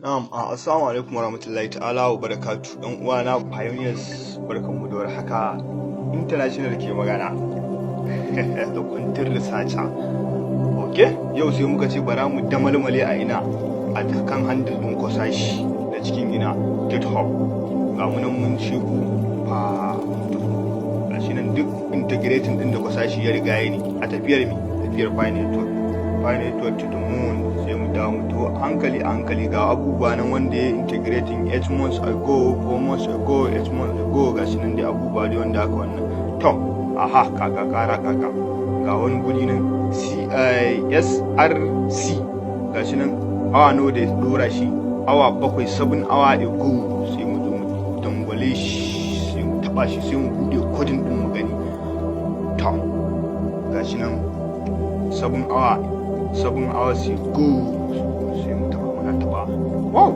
Assalamu alaikum warahmatullahi ta'ala wa barakatu. Ɗan uwana Pioneers, barkanmu da warhaka. International ke magana. Da kwantin researcher. Okay, yau sai muka ce bara mu damalmale a ina a kan handle ɗin Kosashi da cikin ina GitHub. Ga mu nan mun shigo gashi nan duk integrating ɗin da Kosashi ya riga ya ne a tafiyar Pi Network to the moon. Sai mu dawo mu to hankali ga abubuwa nan wanda ya integrating 8 months ago, 4 months ago, 8 months ago, gashi nan dai abubuwa dai wanda aka wannan. To, kaka ga wani guri nan CISRC gashi nan awa nawa da dora shi, awa 7 hour ago. Sai mu zo mu dangwale shi, sai mu taba shi, sai mu bude kodin din mu gani. To, gashi nan 7 hours ago. Sai mu taba wow,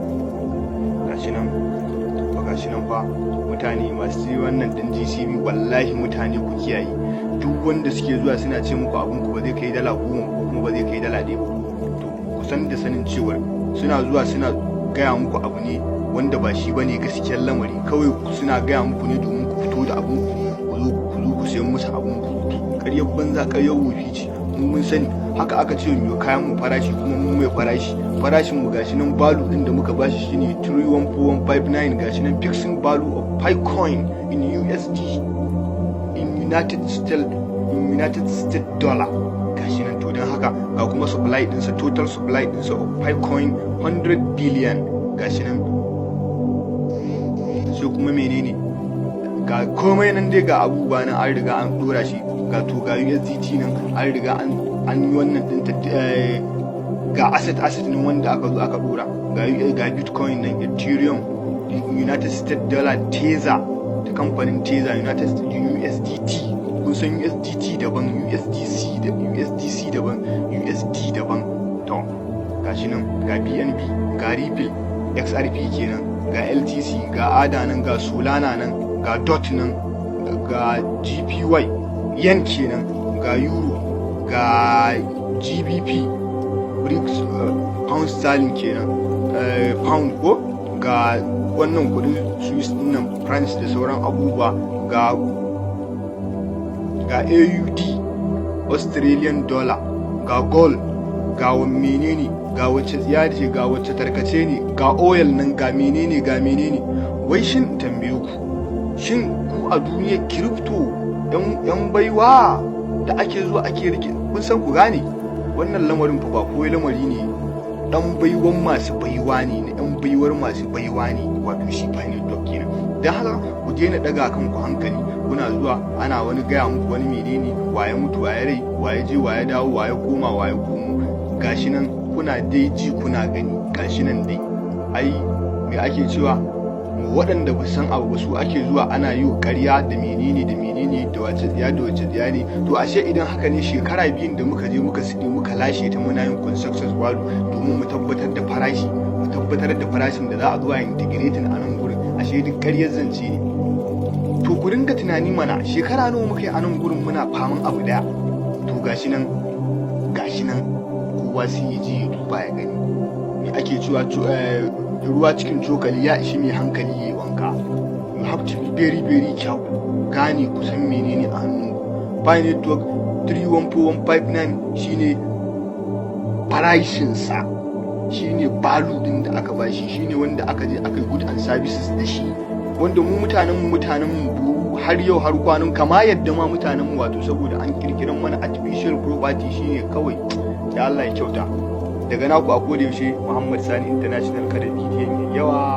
gashi nan fa mutane masu wannan din GCB, wallahi mutane ku kiyaye. Duk wanda suke zuwa suna ce muku abun ku ba zai kai $10 ko kuma ba zai kai $1 ba, to kusan da sanin cewa suna zuwa suna gaya muku abu ne wanda ba shi bane gaskiyar lamari. Kawai suna gaya muku ne domin ku fito da abun ku zo ku sayi musu abun ku. Ƙaryar banza, ƙaryar wofi ce. Mun sani haka aka ce mu kayan mu farashi, kuma mun mai farashin mu gashi nan value din da muka bashi shine 314159. gashi nan fixing value of Picoin in USD in United States dollar. Gashi nan to dan haka ga kuma supply din sa, total supply din sa of Picoin 100 billion. Gashi nan sai kuma menene, ga komai nan dai, ga abubuwa nan an riga an dora shi, ga USDT nan an riga an yi wannan din, ga asset nan wanda aka zo aka dora, ga Bitcoin nan, Ethereum, United States dollar, Tether da kamfanin Tether, United States USDT. Kun san USDT daban, USDC daban, USD daban. To gashi nan ga BNB, ga Ripple, XRP kenan, ga LTC, ga ADA nan, ga Solana nan, ga DOT nan, ga GPY yen kenan, ga Euro, ga GBP, BRICS, Pound Sterling kenan, Pound ko, ga wannan kudin Swiss nan, France da sauran abubuwa, ga AUD, Australian dollar, ga Gold, ga menene, ga wacce tsiya ce, ga wacce tarkace ne, ga oil nan, ga menene. Wai shin tambaye ku, shin ku a duniyar crypto yan baiwa da ake zuwa ake rike, kun san ku gane wannan lamarin fa ba kowai lamari ne, dan baiwan masu baiwa ne, yan baiwar masu baiwa ne, wato shi Pi Network kenan. Dan haka ku daina daga kanku hankali, kuna zuwa ana wani gaya muku wani menene, waye mutu, waye rai, waye je, waye dawo, waye koma, waye komo. Gashi nan kuna dai ji kuna gani, gashi nan dai ai me ake cewa, waɗanda ba san abu ba su ake zuwa ana yi ƙarya da menene da wace tsiya ne. To ashe idan haka ne, shekara biyun da muka je muka lashe ta muna yin consensus value domin mu tabbatar da farashin da za a zuwa integrating a nan gurin, ashe duk ƙaryar zance ne. To ku dinga tunani mana, shekara nawa muka yi a nan gurin muna faman abu daya. To gashi nan kowa sai ya je ya duba ya gani. Me ake cewa ruwa cikin cokali ya ishi mai hankali yayi wanka. You have to be very very careful, gane kusan menene a hannu. Pi Network 314159 shine farashinsa, shine value din da aka bashi, shine wanda aka je aka yi good and services da shi, wanda mu mutanen mu har yau har kwanan kama yadda ma mutanen mu, wato saboda an kirkiran mana artificial property shine kawai. Ya Allah ya kyauta. Daga naku a koda yaushe, Muhammad Sani International, kada bidiyon yawa.